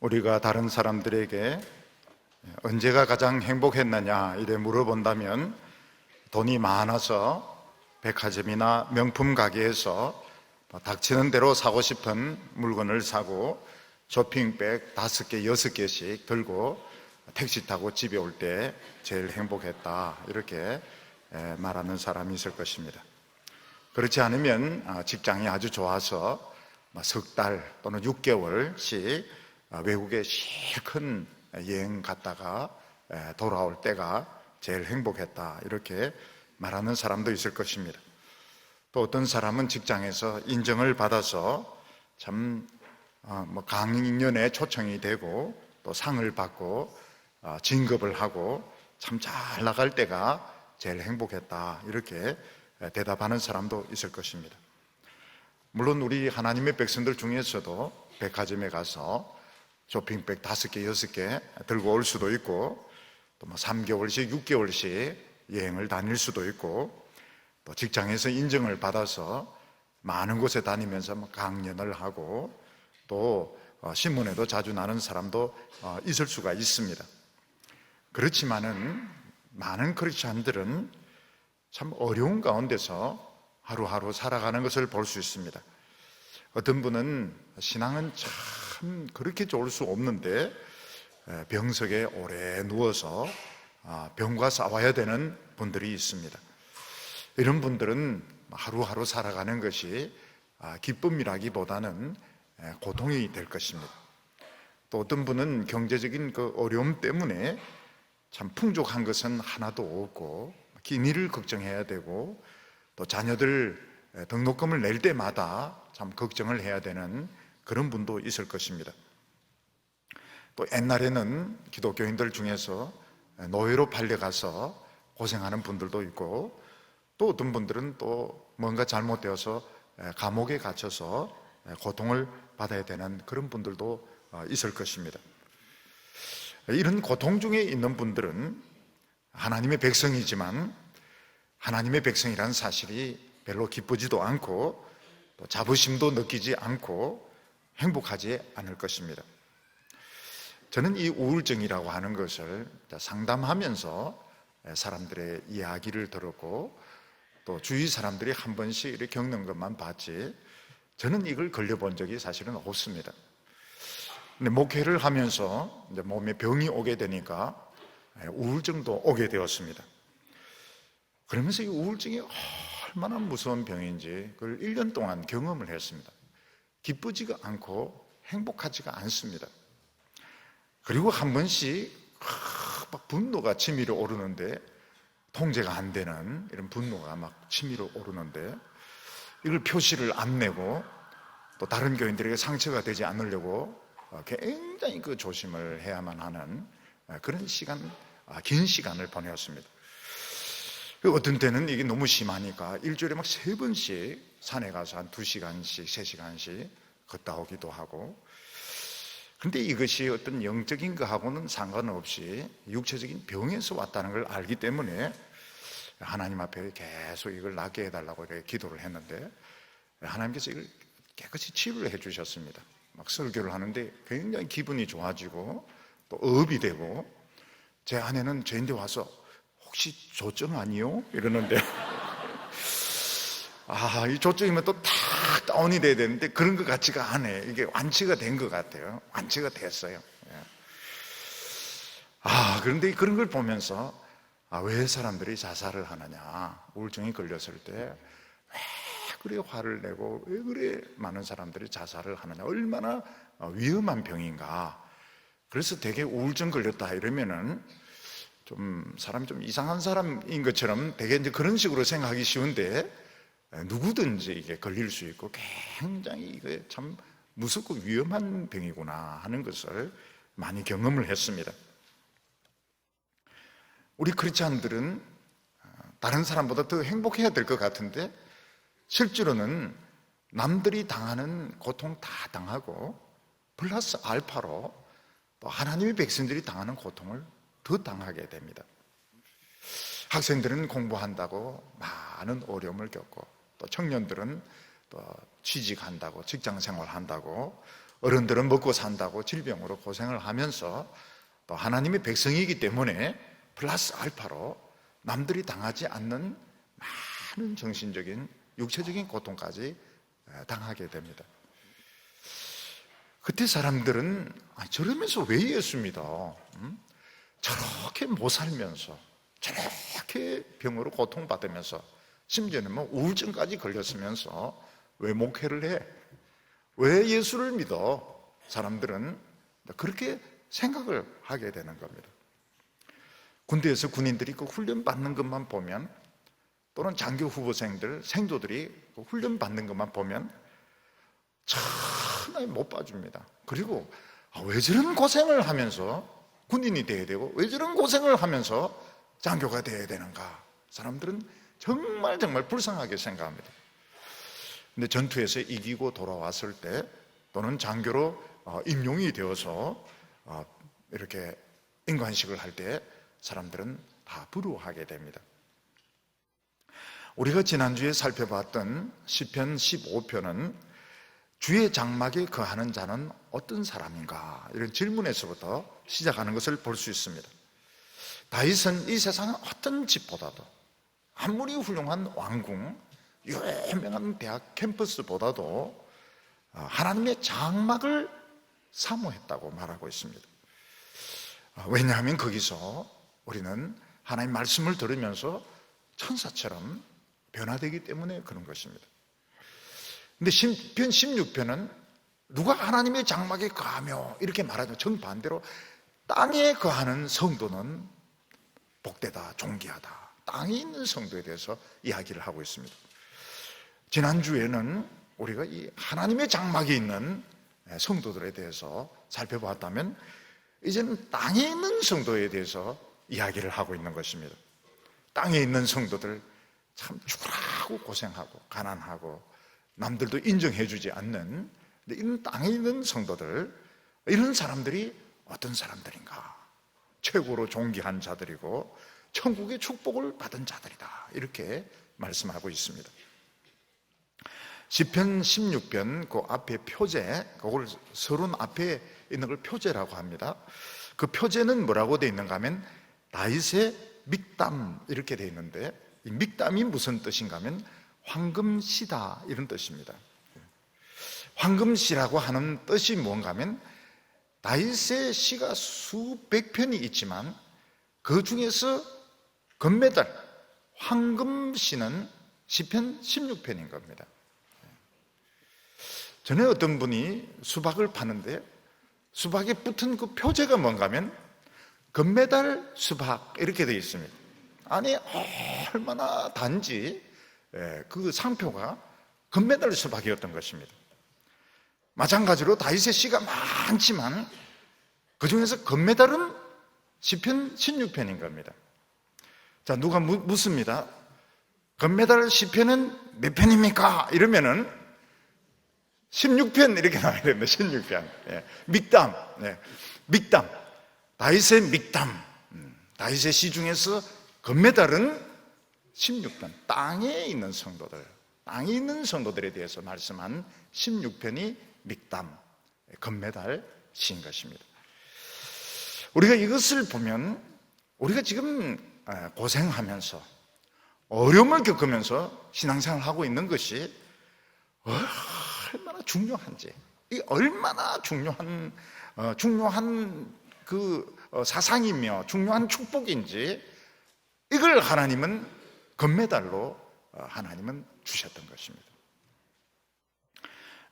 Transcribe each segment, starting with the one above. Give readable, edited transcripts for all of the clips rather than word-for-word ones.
우리가 다른 사람들에게 언제가 가장 행복했느냐 이래 물어본다면 돈이 많아서 백화점이나 명품 가게에서 닥치는 대로 사고 싶은 물건을 사고 쇼핑백 5개, 6개씩 들고 택시 타고 집에 올 때 제일 행복했다, 이렇게 말하는 사람이 있을 것입니다. 그렇지 않으면 직장이 아주 좋아서 석 달 또는 6개월씩 외국에 실컷 여행 갔다가 돌아올 때가 제일 행복했다, 이렇게 말하는 사람도 있을 것입니다. 또 어떤 사람은 직장에서 인정을 받아서 참 강연에 초청이 되고 또 상을 받고 진급을 하고 참 잘 나갈 때가 제일 행복했다, 이렇게 대답하는 사람도 있을 것입니다. 물론 우리 하나님의 백성들 중에서도 백화점에 가서 쇼핑백 5개, 6개 들고 올 수도 있고, 또 3개월씩, 6개월씩 여행을 다닐 수도 있고, 또 직장에서 인정을 받아서 많은 곳에 다니면서 강연을 하고, 또 신문에도 자주 나는 사람도 있을 수가 있습니다. 그렇지만은 많은 크리스찬들은 참 어려운 가운데서 하루하루 살아가는 것을 볼 수 있습니다. 어떤 분은 신앙은 참 그렇게 좋을 수 없는데 병석에 오래 누워서 병과 싸워야 되는 분들이 있습니다. 이런 분들은 하루하루 살아가는 것이 기쁨이라기보다는 고통이 될 것입니다. 또 어떤 분은 경제적인 그 어려움 때문에 참 풍족한 것은 하나도 없고 기미를 걱정해야 되고, 또 자녀들 등록금을 낼 때마다 참 걱정을 해야 되는 그런 분도 있을 것입니다. 또 옛날에는 기독교인들 중에서 노예로 팔려가서 고생하는 분들도 있고, 또 어떤 분들은 또 뭔가 잘못되어서 감옥에 갇혀서 고통을 받아야 되는 그런 분들도 있을 것입니다. 이런 고통 중에 있는 분들은 하나님의 백성이지만 하나님의 백성이라는 사실이 별로 기쁘지도 않고 또 자부심도 느끼지 않고 행복하지 않을 것입니다. 저는 이 우울증이라고 하는 것을 상담하면서 사람들의 이야기를 들었고, 또 주위 사람들이 한 번씩 이렇게 겪는 것만 봤지 저는 이걸 걸려본 적이 사실은 없습니다. 근데 목회를 하면서 이제 몸에 병이 오게 되니까 우울증도 오게 되었습니다. 그러면서 이 우울증이 얼마나 무서운 병인지 그걸 1년 동안 경험을 했습니다. 기쁘지가 않고 행복하지가 않습니다. 그리고 한 번씩 막 분노가 치밀어 오르는데, 통제가 안 되는 이런 분노가 막 치밀어 오르는데, 이걸 표시를 안 내고 또 다른 교인들에게 상처가 되지 않으려고 굉장히 그 조심을 해야만 하는 그런 긴 시간을 보내었습니다. 어떤 때는 이게 너무 심하니까 일주일에 막 3번씩 산에 가서 한 2시간씩, 3시간씩 걷다 오기도 하고, 그런데 이것이 어떤 영적인 것하고는 상관없이 육체적인 병에서 왔다는 걸 알기 때문에 하나님 앞에 계속 이걸 낫게 해달라고 이렇게 기도를 했는데, 하나님께서 이걸 깨끗이 치료를 해주셨습니다. 막 설교를 하는데 굉장히 기분이 좋아지고 또 업이 되고, 제 아내는 저한테 와서 혹시 조증 아니요? 이러는데 이 조증이면 또 탁 다운이 돼야 되는데 그런 것 같지가 않아요. 이게 완치가 된 것 같아요. 완치가 됐어요. 그런데 그런 걸 보면서 왜 사람들이 자살을 하느냐, 우울증이 걸렸을 때 왜 그래 화를 내고 왜 그래 많은 사람들이 자살을 하느냐, 얼마나 위험한 병인가. 그래서 되게 우울증 걸렸다 이러면은 사람이 좀 이상한 사람인 것처럼 되게 이제 그런 식으로 생각하기 쉬운데, 누구든지 이게 걸릴 수 있고 굉장히 이게 참 무섭고 위험한 병이구나 하는 것을 많이 경험을 했습니다. 우리 크리스찬들은 다른 사람보다 더 행복해야 될 것 같은데, 실제로는 남들이 당하는 고통 다 당하고 플러스 알파로 또 하나님의 백성들이 당하는 고통을 더 당하게 됩니다. 학생들은 공부한다고 많은 어려움을 겪고, 또 청년들은 또 취직한다고, 직장 생활한다고 어른들은 먹고 산다고 질병으로 고생을 하면서 또 하나님의 백성이기 때문에 플러스 알파로 남들이 당하지 않는 많은 정신적인, 육체적인 고통까지 당하게 됩니다. 그때 사람들은 저러면서 왜 예수 믿어? 저렇게 못 살면서, 저렇게 병으로 고통받으면서, 심지어는 뭐 우울증까지 걸렸으면서 왜 목회를 해? 왜 예수를 믿어? 사람들은 그렇게 생각을 하게 되는 겁니다. 군대에서 군인들이 그 훈련 받는 것만 보면, 또는 장교 후보생들, 생도들이 그 훈련 받는 것만 보면 천하에 못 봐줍니다. 그리고 왜 저런 고생을 하면서 군인이 돼야 되고, 왜 저런 고생을 하면서 장교가 돼야 되는가? 사람들은 정말 불쌍하게 생각합니다. 근데 전투에서 이기고 돌아왔을 때, 또는 장교로 임용이 되어서 이렇게 인관식을 할 때 사람들은 다 부러워하게 됩니다. 우리가 지난주에 살펴봤던 시편 15편은 주의 장막에 거하는 자는 어떤 사람인가? 이런 질문에서부터 시작하는 것을 볼 수 있습니다. 다윗은 이 세상 어떤 집보다도, 아무리 훌륭한 왕궁, 유명한 대학 캠퍼스보다도 하나님의 장막을 사모했다고 말하고 있습니다. 왜냐하면 거기서 우리는 하나님의 말씀을 들으면서 천사처럼 변화되기 때문에 그런 것입니다. 근데 시편 16편은 누가 하나님의 장막에 거하며 이렇게 말하죠. 정반대로 땅에 거하는 성도는 복되다, 존귀하다, 땅에 있는 성도에 대해서 이야기를 하고 있습니다. 지난주에는 우리가 이 하나님의 장막에 있는 성도들에 대해서 살펴봤다면, 이제는 땅에 있는 성도에 대해서 이야기를 하고 있는 것입니다. 땅에 있는 성도들, 참 죽으라고 고생하고 가난하고 남들도 인정해 주지 않는 이런 땅에 있는 성도들, 이런 사람들이 어떤 사람들인가? 최고로 존귀한 자들이고 천국의 축복을 받은 자들이다, 이렇게 말씀하고 있습니다. 시편 16편 그 앞에 표제, 그걸 서론 앞에 있는 걸 표제라고 합니다. 그 표제는 뭐라고 되어 있는가 하면 다윗의 믹담, 이렇게 되어 있는데, 이 믹담이 무슨 뜻인가 하면 황금시다, 이런 뜻입니다. 황금시라고 하는 뜻이 뭔가 하면 다윗의 시가 수백 편이 있지만 그 중에서 금메달, 황금시는 시편 16편인 겁니다. 전에 어떤 분이 수박을 파는데 수박에 붙은 그 표제가 뭔가 하면 금메달 수박, 이렇게 되어 있습니다. 아니, 얼마나 단지 그 상표가 금메달 수박이었던 것입니다. 마찬가지로 다윗의 시가 많지만 그 중에서 금메달은 시편 16편인 겁니다. 자, 누가 묻습니다. 금메달 시편은 몇 편입니까? 이러면은 16편 이렇게 나와야 됩니다. 16편. 믹담. 믹담. 다윗의 믹담. 다윗의 시 중에서 금메달은 16편. 땅에 있는 성도들, 땅에 있는 성도들에 대해서 말씀한 16편이 믹담, 금메달 시인 것입니다. 우리가 이것을 보면 우리가 지금 고생하면서 어려움을 겪으면서 신앙생활을 하고 있는 것이 얼마나 중요한지, 이 얼마나 중요한 그 사상이며 중요한 축복인지, 이걸 하나님은 금메달로 하나님은 주셨던 것입니다.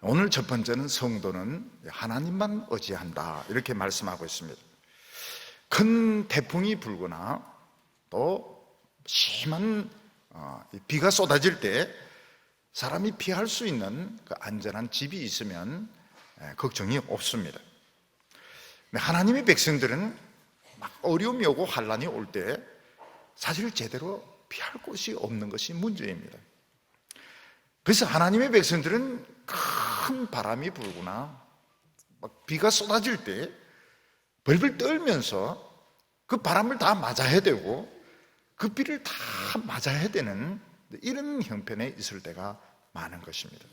오늘 첫 번째는 성도는 하나님만 의지한다, 이렇게 말씀하고 있습니다. 큰 태풍이 불거나 또 심한 비가 쏟아질 때 사람이 피할 수 있는 그 안전한 집이 있으면 걱정이 없습니다. 하나님의 백성들은 막 어려움이 오고 환란이 올 때 사실 제대로 피할 곳이 없는 것이 문제입니다. 그래서 하나님의 백성들은 큰 바람이 불거나 막 비가 쏟아질 때 벌벌 떨면서 그 바람을 다 맞아야 되고 그 비를 다 맞아야 되는 이런 형편에 있을 때가 많은 것입니다.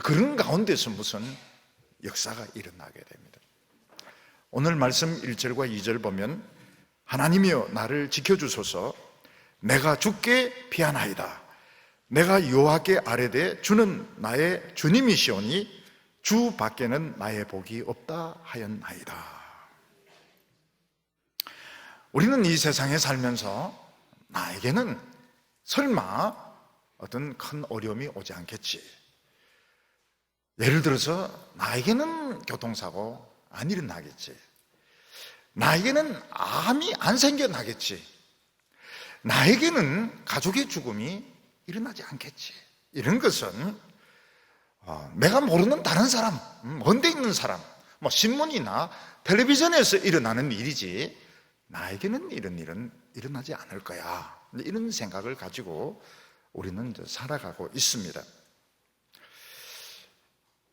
그런 가운데서 무슨 역사가 일어나게 됩니다. 오늘 말씀 1절과 2절 보면 하나님이여 나를 지켜주소서 내가 주께 피하나이다. 내가 여호와께 아뢰되 주는 나의 주님이시오니 주 밖에는 나의 복이 없다 하였나이다. 우리는 이 세상에 살면서 나에게는 설마 어떤 큰 어려움이 오지 않겠지. 예를 들어서 나에게는 교통사고 안 일어나겠지. 나에게는 암이 안 생겨나겠지. 나에게는 가족의 죽음이 일어나지 않겠지. 이런 것은 내가 모르는 다른 사람, 먼데 있는 사람, 신문이나 텔레비전에서 일어나는 일이지 나에게는 이런 일은 일어나지 않을 거야. 이런 생각을 가지고 우리는 살아가고 있습니다.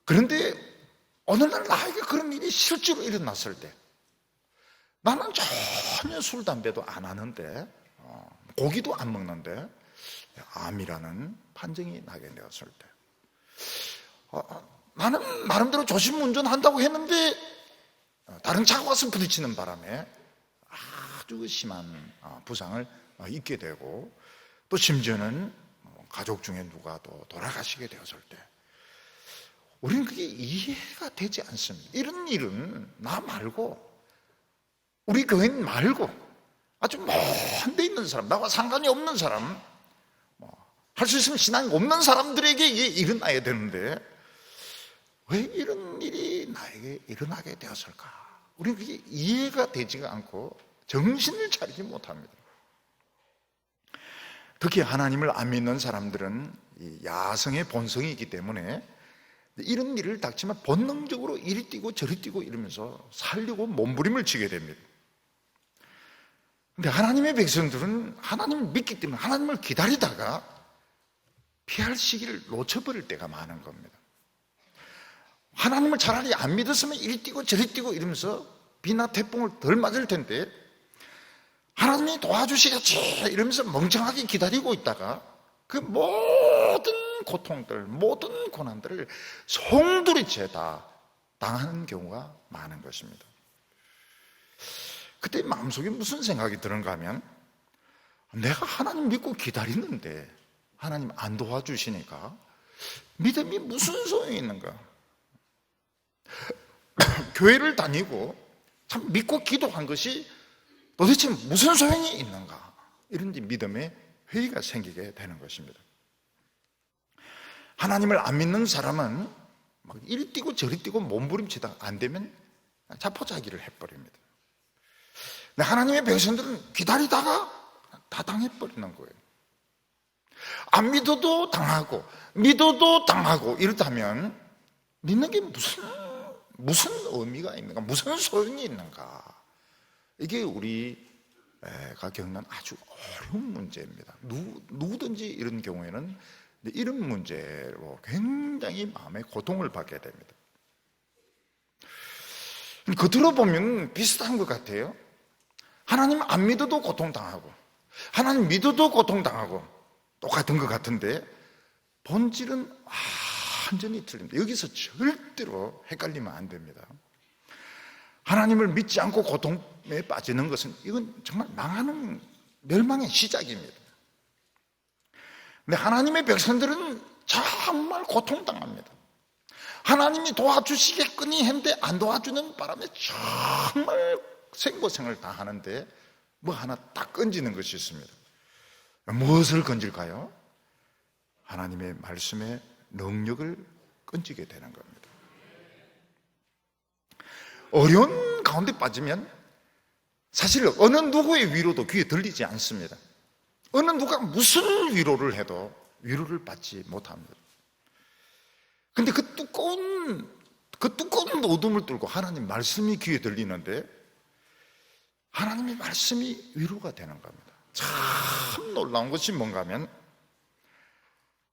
그런데 어느 날 나에게 그런 일이 실제로 일어났을 때 나는 전혀 술, 담배도 안 하는데 고기도 안 먹는데 암이라는 판정이 나게 되었을 때 나는 나름대로 조심운전한다고 했는데 다른 차가 와서 부딪히는 바람에 아주 심한 부상을 입게 되고 또 심지어는 가족 중에 누가 또 돌아가시게 되었을 때 우리는 그게 이해가 되지 않습니다. 이런 일은 나 말고 우리 교인 말고 아주 먼데 있는 사람, 나와 상관이 없는 사람, 할 수 있으면 신앙이 없는 사람들에게 이게 일어나야 되는데 왜 이런 일이 나에게 일어나게 되었을까? 우리는 그게 이해가 되지가 않고 정신을 차리지 못합니다. 특히 하나님을 안 믿는 사람들은 이 야성의 본성이 있기 때문에 이런 일을 닥치면 본능적으로 이리 뛰고 저리 뛰고 이러면서 살려고 몸부림을 치게 됩니다. 그런데 하나님의 백성들은 하나님을 믿기 때문에 하나님을 기다리다가 피할 시기를 놓쳐버릴 때가 많은 겁니다. 하나님을 차라리 안 믿었으면 이리 뛰고 저리 뛰고 이러면서 비나 태풍을 덜 맞을 텐데 하나님이 도와주시겠지 이러면서 멍청하게 기다리고 있다가 그 모든 고통들, 모든 고난들을 송두리째 다 당하는 경우가 많은 것입니다. 그때 마음속에 무슨 생각이 드는가 하면 내가 하나님 믿고 기다리는데 하나님 안 도와주시니까 믿음이 무슨 소용이 있는가? 교회를 다니고 참 믿고 기도한 것이 도대체 무슨 소용이 있는가? 이런 믿음의 회의가 생기게 되는 것입니다. 하나님을 안 믿는 사람은 막 이리 뛰고 저리 뛰고 몸부림치다가 안 되면 자포자기를 해버립니다. 근데 하나님의 백성들은 기다리다가 다 당해버리는 거예요. 안 믿어도 당하고 믿어도 당하고 이렇다면 믿는 게 무슨 의미가 있는가? 무슨 소용이 있는가? 이게 우리가 겪는 아주 어려운 문제입니다. 누구든지 이런 경우에는 이런 문제로 굉장히 마음의 고통을 받게 됩니다. 겉으로 보면 비슷한 것 같아요. 하나님 안 믿어도 고통당하고 하나님 믿어도 고통당하고 똑같은 것 같은데 본질은 완전히 틀립니다. 여기서 절대로 헷갈리면 안 됩니다. 하나님을 믿지 않고 고통에 빠지는 것은 이건 정말 망하는 멸망의 시작입니다. 근데 하나님의 백성들은 정말 고통당합니다. 하나님이 도와주시겠거니 했는데 안 도와주는 바람에 정말 생고생을 다 하는데 뭐 하나 딱 건지는 것이 있습니다. 무엇을 건질까요? 하나님의 말씀의 능력을 건지게 되는 겁니다. 어려운 가운데 빠지면 사실 어느 누구의 위로도 귀에 들리지 않습니다. 어느 누가 무슨 위로를 해도 위로를 받지 못합니다. 근데 그 두꺼운 어둠을 뚫고 하나님 말씀이 귀에 들리는데 하나님의 말씀이 위로가 되는 겁니다. 참 놀라운 것이 뭔가 하면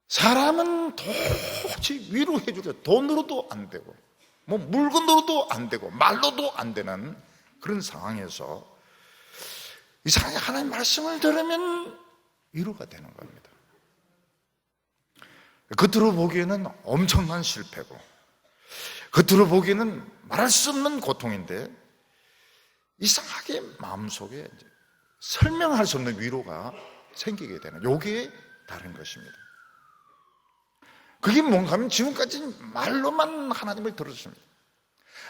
사람은 도저히 위로해 주려 돈으로도 안 되고 뭐 물건으로도 안 되고 말로도 안 되는 그런 상황에서 이 사람이 하나님의 말씀을 들으면 위로가 되는 겁니다. 겉으로 보기에는 엄청난 실패고 겉으로 보기에는 말할 수 없는 고통인데 이상하게 마음속에 설명할 수 없는 위로가 생기게 되는, 요게 다른 것입니다. 그게 뭔가 하면 지금까지 말로만 하나님을 들었습니다.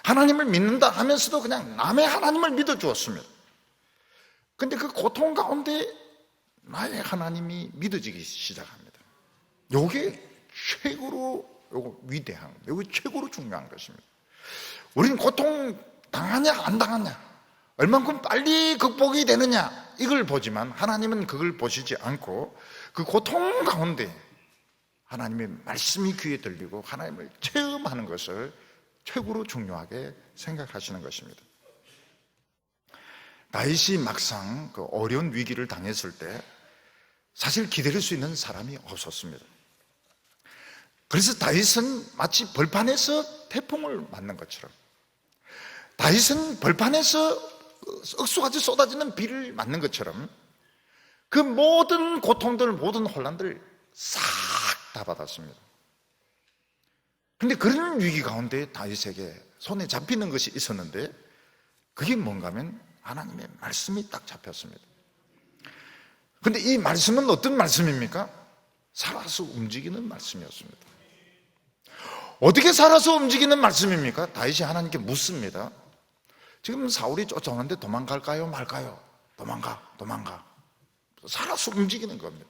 하나님을 믿는다 하면서도 그냥 남의 하나님을 믿어주었습니다. 근데 그 고통 가운데 나의 하나님이 믿어지기 시작합니다. 요게 최고로 요거 위대한, 요게 최고로 중요한 것입니다. 우리는 고통 당하냐 안 당하냐, 얼만큼 빨리 극복이 되느냐, 이걸 보지만 하나님은 그걸 보시지 않고 그 고통 가운데 하나님의 말씀이 귀에 들리고 하나님을 체험하는 것을 최고로 중요하게 생각하시는 것입니다. 다윗이 막상 그 어려운 위기를 당했을 때 사실 기다릴 수 있는 사람이 없었습니다. 그래서 다윗은 마치 벌판에서 태풍을 맞는 것처럼, 다윗은 벌판에서 억수같이 쏟아지는 비를 맞는 것처럼 그 모든 고통들, 모든 혼란들을 싹 다 받았습니다. 그런데 그런 위기 가운데 다윗에게 손에 잡히는 것이 있었는데, 그게 뭔가 하면 하나님의 말씀이 딱 잡혔습니다. 그런데 이 말씀은 어떤 말씀입니까? 살아서 움직이는 말씀이었습니다. 어떻게 살아서 움직이는 말씀입니까? 다윗이 하나님께 묻습니다. 지금 사울이 쫓아오는데 도망갈까요 말까요? 도망가. 살아서 움직이는 겁니다.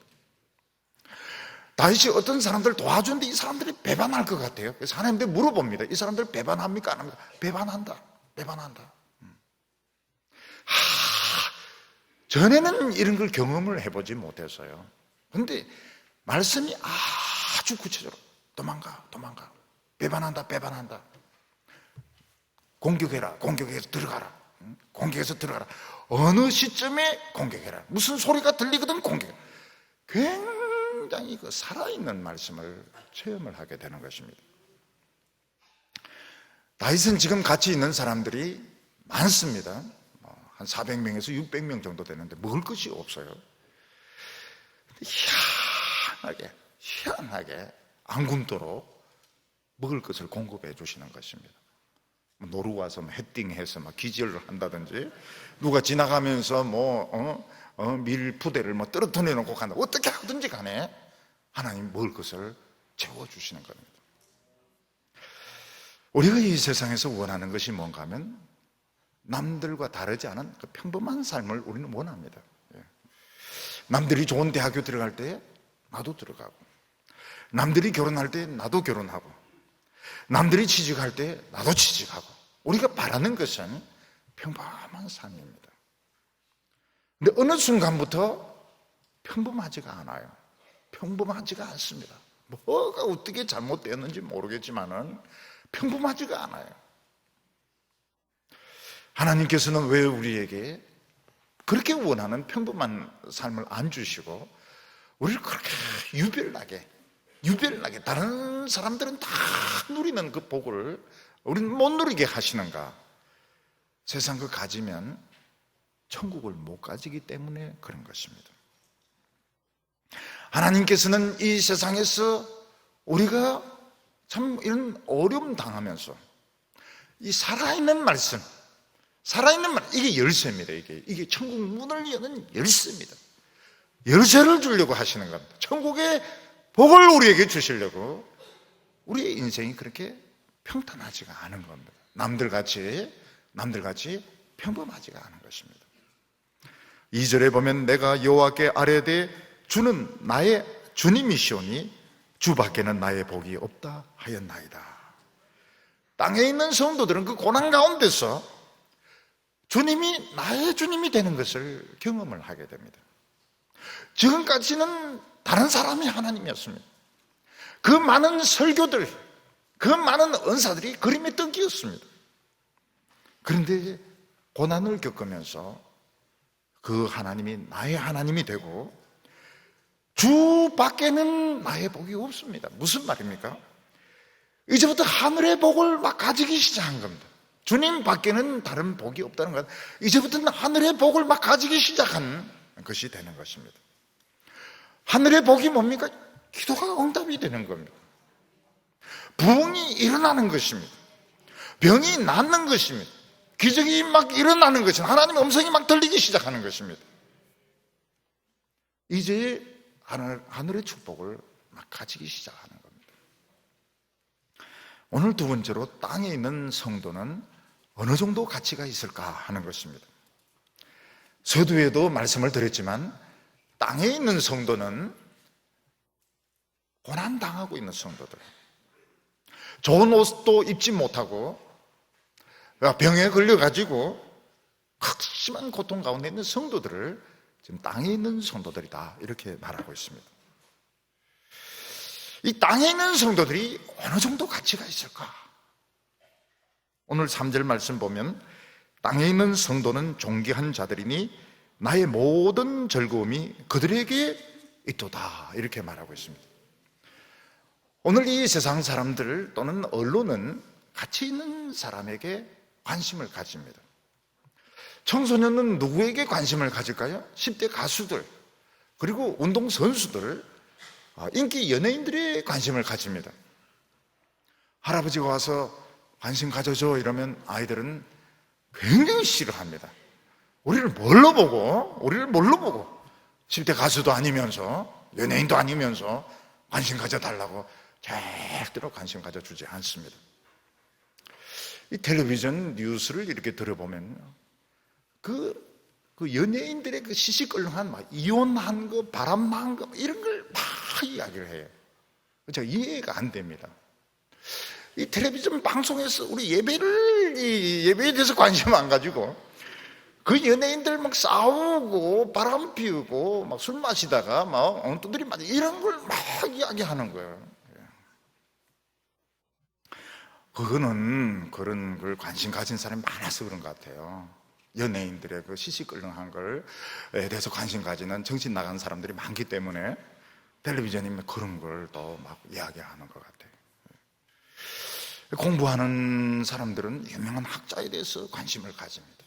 다윗이 어떤 사람들 도와주는데 이 사람들이 배반할 것 같아요. 그래서 하나님한테 물어봅니다. 이 사람들 배반합니까 안 합니까? 배반한다. 전에는 이런 걸 경험을 해보지 못해서요. 그런데 말씀이 아주 구체적으로 도망가. 배반한다. 공격해서 들어가라. 어느 시점에 공격해라. 무슨 소리가 들리거든 공격해. 굉장히 그 살아있는 말씀을 체험을 하게 되는 것입니다. 다윗은 지금 같이 있는 사람들이 많습니다. 한 400명에서 600명 정도 되는데 먹을 것이 없어요. 희한하게 안 굶도록 먹을 것을 공급해 주시는 것입니다. 노루 와서 헤딩해서 기절을 한다든지, 누가 지나가면서 밀 푸대를 떨어뜨려 놓고 간다, 어떻게 하든지 간에 하나님 먹을 것을 채워주시는 겁니다. 우리가 이 세상에서 원하는 것이 뭔가 하면 남들과 다르지 않은 그 평범한 삶을 우리는 원합니다. 남들이 좋은 대학교 들어갈 때 나도 들어가고, 남들이 결혼할 때 나도 결혼하고, 남들이 취직할 때 나도 취직하고, 우리가 바라는 것은 평범한 삶입니다. 근데 어느 순간부터 평범하지가 않아요. 평범하지가 않습니다. 뭐가 어떻게 잘못되었는지 모르겠지만은 평범하지가 않아요. 하나님께서는 왜 우리에게 그렇게 원하는 평범한 삶을 안 주시고 우리를 그렇게 유별나게 다른 사람들은 다 누리는 그 복을 우리는 못 누리게 하시는가? 세상 그 가지면 천국을 못 가지기 때문에 그런 것입니다. 하나님께서는 이 세상에서 우리가 참 이런 어려움 당하면서 이 살아있는 말씀, 이게 열쇠입니다. 이게 천국 문을 여는 열쇠입니다. 열쇠를 주려고 하시는 겁니다. 천국의 복을 우리에게 주시려고. 우리의 인생이 그렇게 평탄하지가 않은 겁니다. 남들같이 평범하지가 않은 것입니다. 2절에 보면 내가 여호와께 아뢰되 주는 나의 주님이시오니 주밖에는 나의 복이 없다 하였나이다. 땅에 있는 성도들은 그 고난 가운데서 주님이 나의 주님이 되는 것을 경험을 하게 됩니다. 지금까지는 다른 사람이 하나님이었습니다. 그 많은 설교들, 그 많은 은사들이 그림의 떡이었습니다. 그런데 고난을 겪으면서 그 하나님이 나의 하나님이 되고 주 밖에는 나의 복이 없습니다. 무슨 말입니까? 이제부터 하늘의 복을 막 가지기 시작한 겁니다. 주님 밖에는 다른 복이 없다는 것. 이제부터는 하늘의 복을 막 가지기 시작한 것이 되는 것입니다. 하늘의 복이 뭡니까? 기도가 응답이 되는 겁니다. 부흥이 일어나는 것입니다. 병이 낫는 것입니다. 기적이 막 일어나는 것입니다. 하나님의 음성이 막 들리기 시작하는 것입니다. 이제 하늘의 축복을 막 가지기 시작하는 겁니다. 오늘 두 번째로 땅에 있는 성도는 어느 정도 가치가 있을까 하는 것입니다. 서두에도 말씀을 드렸지만 땅에 있는 성도는 고난당하고 있는 성도들, 좋은 옷도 입지 못하고 병에 걸려가지고 극심한 고통 가운데 있는 성도들을 지금 땅에 있는 성도들이다 이렇게 말하고 있습니다. 이 땅에 있는 성도들이 어느 정도 가치가 있을까? 오늘 3절 말씀 보면 땅에 있는 성도는 존귀한 자들이니 나의 모든 즐거움이 그들에게 있도다 이렇게 말하고 있습니다. 오늘 이 세상 사람들 또는 언론은 가치 있는 사람에게 관심을 가집니다. 청소년은 누구에게 관심을 가질까요? 10대 가수들, 그리고 운동선수들, 인기 연예인들의 관심을 가집니다. 할아버지가 와서 관심 가져줘 이러면 아이들은 굉장히 싫어합니다. 우리를 뭘로 보고 10대 가수도 아니면서 연예인도 아니면서 관심 가져달라고 절대로 관심 가져주지 않습니다. 이 텔레비전 뉴스를 이렇게 들어보면 그 연예인들의 그 시시껄렁한 막 이혼한 거, 바람난 거 이런 걸 막 이야기를 해요. 제가 이해가 안 됩니다. 이 텔레비전 방송에서 우리 예배에 대해서 관심 안 가지고 그 연예인들 막 싸우고 바람 피우고 막 술 마시다가 막 엉뚱들이 맞아 이런 걸 막 이야기하는 거예요. 그거는 그런 걸 관심 가진 사람이 많아서 그런 것 같아요. 연예인들의 그 시시껄렁한 걸에 대해서 관심 가지는 정신 나간 사람들이 많기 때문에 텔레비전이면 그런 걸 또 막 이야기하는 것 같아요. 공부하는 사람들은 유명한 학자에 대해서 관심을 가집니다.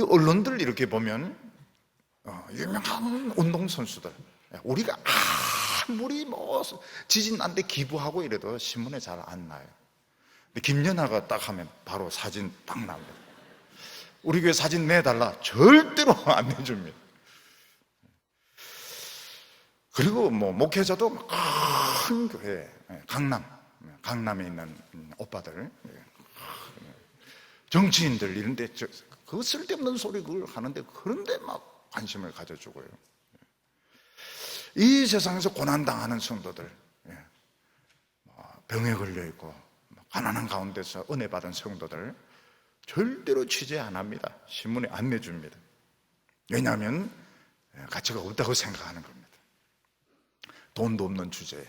언론들 이렇게 보면 유명한 운동선수들, 우리가 아무리 뭐 지진 난데 기부하고 이래도 신문에 잘 안 나요. 근데 김연아가 딱 하면 바로 사진 딱 나옵니다. 우리 교회 사진 내달라 절대로 안 내줍니다. 그리고 뭐 목회자도 큰 교회, 강남에 있는 오빠들, 정치인들 이런데 그 쓸데없는 소리 그걸 하는데 그런데 막 관심을 가져주고요. 이 세상에서 고난당하는 성도들, 병에 걸려있고 가난한 가운데서 은혜 받은 성도들 절대로 취재 안 합니다. 신문에 안 내줍니다. 왜냐하면 가치가 없다고 생각하는 겁니다. 돈도 없는 주제에,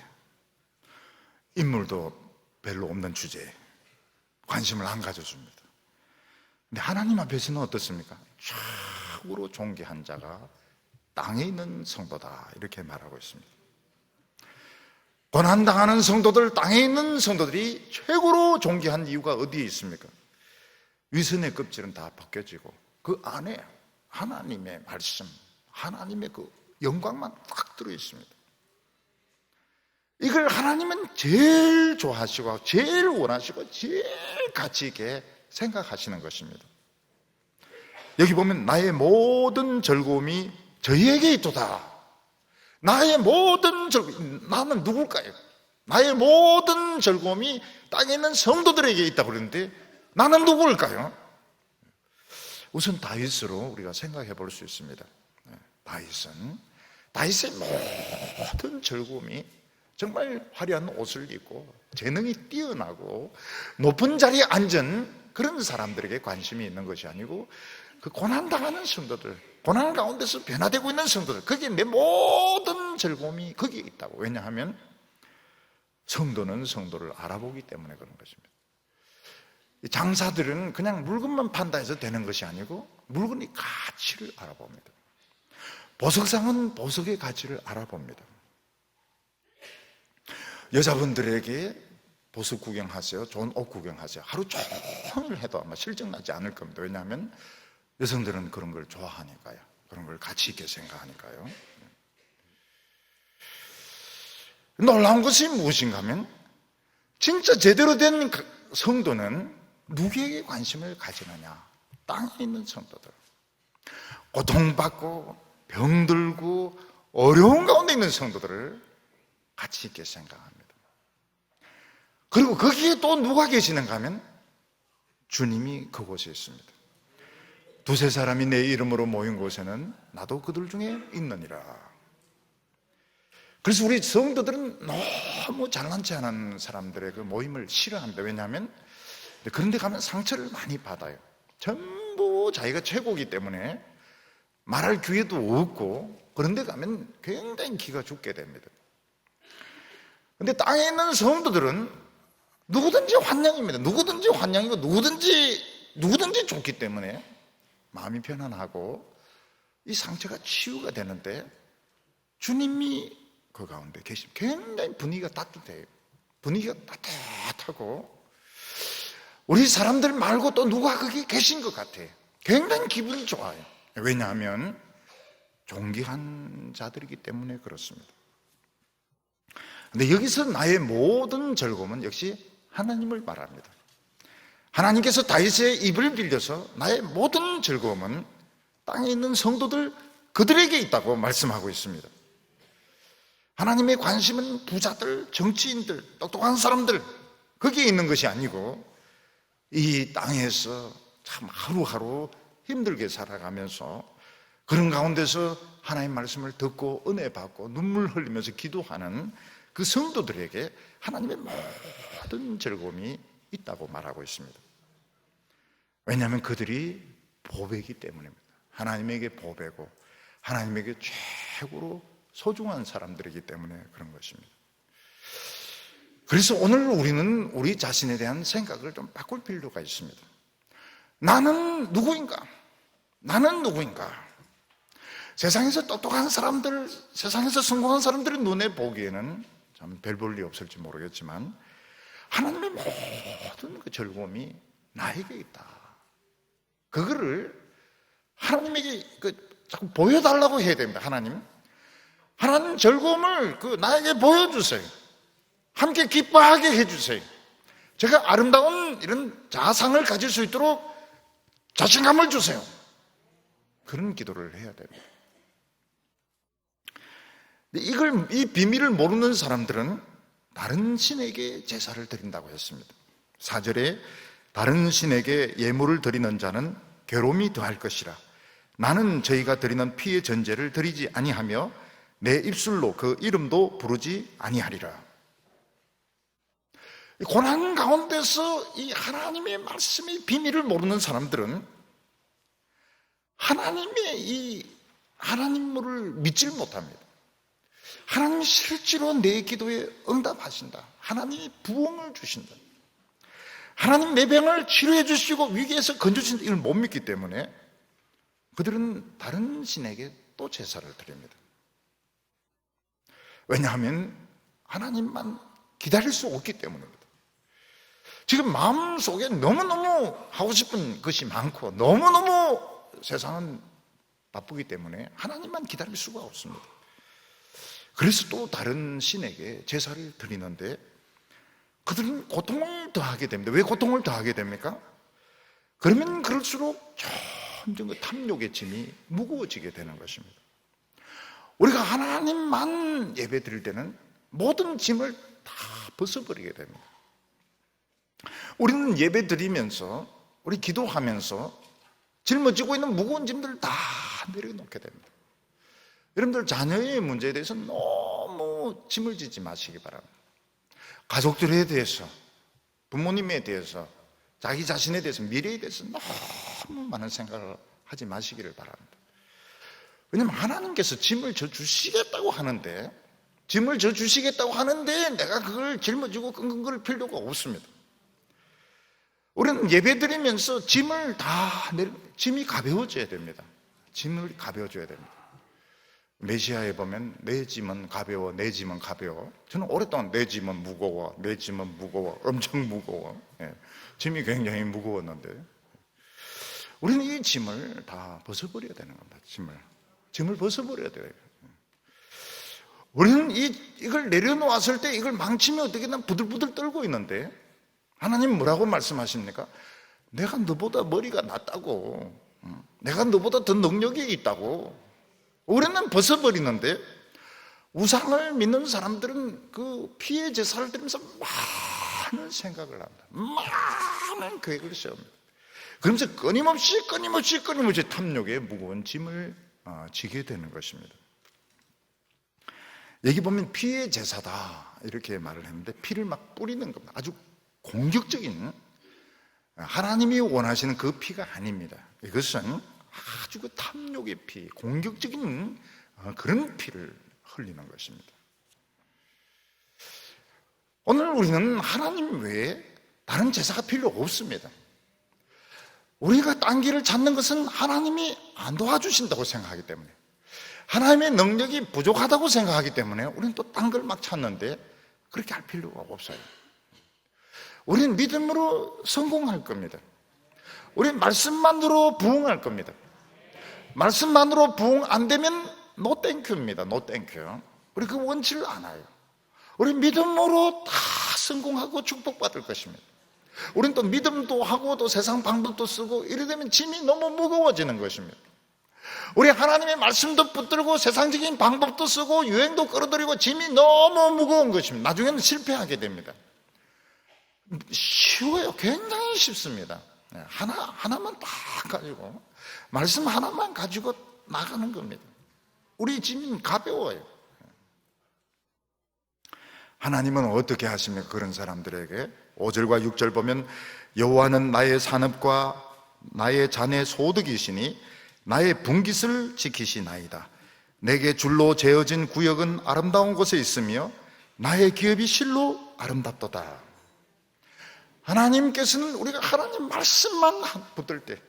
인물도 별로 없는 주제에 관심을 안 가져줍니다. 근데 하나님 앞에서는 어떻습니까? 최고로 존귀한 자가 땅에 있는 성도다 이렇게 말하고 있습니다. 고난당하는 성도들, 땅에 있는 성도들이 최고로 존귀한 이유가 어디에 있습니까? 위선의 껍질은 다 벗겨지고 그 안에 하나님의 말씀, 하나님의 그 영광만 딱 들어 있습니다. 이걸 하나님은 제일 좋아하시고 제일 원하시고 제일 가치 있게 생각하시는 것입니다. 여기 보면 나의 모든 즐거움이 저희에게 있도다. 나의 모든 즐거움, 나는 누굴까요? 나의 모든 즐거움이 땅에 있는 성도들에게 있다고 그러는데 나는 누구일까요? 우선 다윗으로 우리가 생각해 볼 수 있습니다. 다윗의 모든 즐거움이 정말 화려한 옷을 입고 재능이 뛰어나고 높은 자리에 앉은 그런 사람들에게 관심이 있는 것이 아니고 그 고난당하는 성도들, 고난 가운데서 변화되고 있는 성도들, 거기에 내 모든 즐거움이 거기에 있다고. 왜냐하면 성도는 성도를 알아보기 때문에 그런 것입니다. 장사들은 그냥 물건만 판다 해서 되는 것이 아니고 물건의 가치를 알아봅니다. 보석상은 보석의 가치를 알아봅니다. 여자분들에게 보석 구경하세요, 좋은 옷 구경하세요. 하루 종일 해도 아마 실증나지 않을 겁니다. 왜냐하면 여성들은 그런 걸 좋아하니까요. 그런 걸 가치 있게 생각하니까요. 놀라운 것이 무엇인가 하면 진짜 제대로 된 성도는 누구에게 관심을 가지느냐? 땅에 있는 성도들, 고통받고 병들고 어려운 가운데 있는 성도들을 가치 있게 생각합니다. 그리고 거기에 또 누가 계시는가 하면 주님이 그곳에 있습니다. 두세 사람이 내 이름으로 모인 곳에는 나도 그들 중에 있느니라. 그래서 우리 성도들은 너무 잘난치 않은 사람들의 그 모임을 싫어합니다. 왜냐하면 그런 데 가면 상처를 많이 받아요. 전부 자기가 최고이기 때문에 말할 기회도 없고 그런 데 가면 굉장히 기가 죽게 됩니다. 근데 땅에 있는 성도들은 누구든지 환영입니다. 누구든지 환영이고 누구든지 좋기 때문에 마음이 편안하고 이 상처가 치유가 되는데 주님이 그 가운데 계시면 굉장히 분위기가 따뜻해요. 분위기가 따뜻하고 우리 사람들 말고 또 누가 거기 계신 것 같아요. 굉장히 기분이 좋아요. 왜냐하면 존귀한 자들이기 때문에 그렇습니다. 근데 여기서 나의 모든 즐거움은 역시 하나님을 말합니다. 하나님께서 다윗의 입을 빌려서 나의 모든 즐거움은 땅에 있는 성도들 그들에게 있다고 말씀하고 있습니다. 하나님의 관심은 부자들, 정치인들, 똑똑한 사람들 거기에 있는 것이 아니고 이 땅에서 참 하루하루 힘들게 살아가면서 그런 가운데서 하나님의 말씀을 듣고 은혜 받고 눈물 흘리면서 기도하는 그 성도들에게 하나님의 모든 즐거움이 있다고 말하고 있습니다. 왜냐하면 그들이 보배이기 때문입니다. 하나님에게 보배고 하나님에게 최고로 소중한 사람들이기 때문에 그런 것입니다. 그래서 오늘 우리는 우리 자신에 대한 생각을 좀 바꿀 필요가 있습니다. 나는 누구인가? 나는 누구인가? 세상에서 똑똑한 사람들, 세상에서 성공한 사람들의 눈에 보기에는 참 별 볼 일 없을지 모르겠지만 하나님의 모든 그 즐거움이 나에게 있다. 그거를 하나님에게 자꾸 보여달라고 해야 됩니다. 하나님 즐거움을 나에게 보여주세요. 함께 기뻐하게 해주세요. 제가 아름다운 이런 자상을 가질 수 있도록 자신감을 주세요. 그런 기도를 해야 됩니다. 이 비밀을 모르는 사람들은 다른 신에게 제사를 드린다고 했습니다. 4절에 다른 신에게 예물을 드리는 자는 괴로움이 더할 것이라. 나는 저희가 드리는 피의 전제를 드리지 아니하며 내 입술로 그 이름도 부르지 아니하리라. 고난 가운데서 이 하나님의 말씀의 비밀을 모르는 사람들은 하나님을 믿질 못합니다. 하나님이 실제로 내 기도에 응답하신다. 하나님이 부흥을 주신다. 하나님 내 병을 치료해 주시고 위기에서 건져주신다. 이걸 못 믿기 때문에 그들은 다른 신에게 또 제사를 드립니다. 왜냐하면 하나님만 기다릴 수 없기 때문입니다. 지금 마음속에 너무너무 하고 싶은 것이 많고 너무너무 세상은 바쁘기 때문에 하나님만 기다릴 수가 없습니다. 그래서 또 다른 신에게 제사를 드리는데 그들은 고통을 더하게 됩니다. 왜 고통을 더하게 됩니까? 그러면 그럴수록 점점 그 탐욕의 짐이 무거워지게 되는 것입니다. 우리가 하나님만 예배 드릴 때는 모든 짐을 다 벗어버리게 됩니다. 우리는 예배 드리면서 우리 기도하면서 짊어지고 있는 무거운 짐들을 다 내려놓게 됩니다. 여러분들 자녀의 문제에 대해서 너무 짐을 지지 마시기 바랍니다. 가족들에 대해서, 부모님에 대해서, 자기 자신에 대해서, 미래에 대해서 너무 많은 생각을 하지 마시기를 바랍니다. 왜냐하면 하나님께서 짐을 져주시겠다고 하는데 내가 그걸 짊어지고 끙끙거릴 필요가 없습니다. 우리는 예배드리면서 짐이 가벼워져야 됩니다. 짐을 가벼워져야 됩니다. 메시아에 보면 내 짐은 가벼워, 내 짐은 가벼워. 저는 오랫동안 내 짐은 무거워, 엄청 무거워. 짐이 굉장히 무거웠는데 우리는 이 짐을 다 벗어버려야 되는 겁니다. 짐을 벗어버려야 돼요. 우리는 이걸 내려놓았을 때 이걸 망치면 어떻게든 부들부들 떨고 있는데 하나님 뭐라고 말씀하십니까? 내가 너보다 머리가 낫다고, 내가 너보다 더 능력이 있다고. 우리는 벗어버리는데, 우상을 믿는 사람들은 그 피의 제사를 드리면서 많은 생각을 한다. 많은 계획을 세웁니다. 그러면서 끊임없이 탐욕의 무거운 짐을 지게 되는 것입니다. 여기 보면 피의 제사다 이렇게 말을 했는데, 피를 막 뿌리는 겁니다. 아주 공격적인, 하나님이 원하시는 그 피가 아닙니다. 이것은 아주 그 탐욕의 피, 공격적인 그런 피를 흘리는 것입니다. 오늘 우리는 하나님 외에 다른 제사가 필요 없습니다. 우리가 딴 길을 찾는 것은 하나님이 안 도와주신다고 생각하기 때문에, 하나님의 능력이 부족하다고 생각하기 때문에 우리는 또 딴 걸 막 찾는데, 그렇게 할 필요가 없어요. 우리는 믿음으로 성공할 겁니다. 우리는 말씀만으로 부흥할 겁니다. 말씀만으로 부흥 안 되면 노 땡큐입니다. 노 땡큐. 우리 그 원치를 않아요. 우리 믿음으로 다 성공하고 축복받을 것입니다. 우리는 또 믿음도 하고 또 세상 방법도 쓰고 이래 되면 짐이 너무 무거워지는 것입니다. 우리 하나님의 말씀도 붙들고 세상적인 방법도 쓰고 유행도 끌어들이고 짐이 너무 무거운 것입니다. 나중에는 실패하게 됩니다. 쉬워요. 굉장히 쉽습니다. 하나만 딱 가지고, 말씀 하나만 가지고 나가는 겁니다. 우리 짐은 가벼워요. 하나님은 어떻게 하십니까? 그런 사람들에게 5절과 6절 보면, 여호와는 나의 산업과 나의 잔의 소득이시니 나의 분깃을 지키시나이다. 내게 줄로 재어진 구역은 아름다운 곳에 있으며 나의 기업이 실로 아름답도다. 하나님께서는 우리가 하나님 말씀만 붙들 때,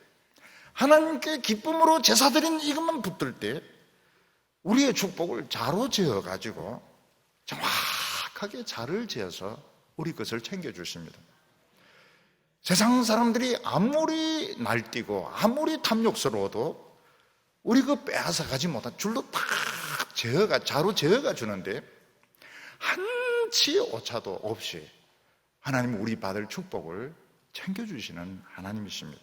하나님께 기쁨으로 제사드린 이것만 붙들 때 우리의 축복을 자로 재어가지고 정확하게 자를 재어서 우리 것을 챙겨주십니다. 세상 사람들이 아무리 날뛰고 아무리 탐욕스러워도 우리 그 빼앗아 가지 못한 줄로 딱 자로 재어가 주는데, 한치의 오차도 없이 하나님은 우리 받을 축복을 챙겨주시는 하나님이십니다.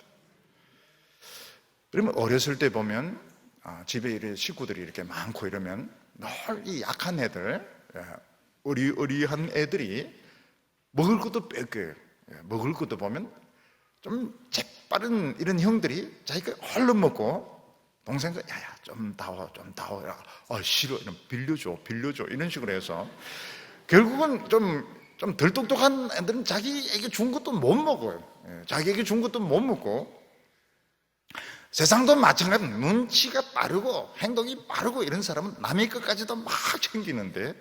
그러면 어렸을 때 보면 집에 식구들이 이렇게 많고 이러면 늘 이 약한 애들, 어리어리한 애들이 먹을 것도 뺏겨요. 먹을 것도 보면 좀 재빠른 이런 형들이 자기가 얼른 먹고 동생과 야야 좀 다워 싫어, 이런 빌려줘 이런 식으로 해서 결국은 좀 덜 똑똑한 애들은 자기에게 준 것도 못 먹어요. 자기에게 준 것도 못 먹고, 세상도 마찬가지로 눈치가 빠르고 행동이 빠르고 이런 사람은 남의 것까지도 막 챙기는데,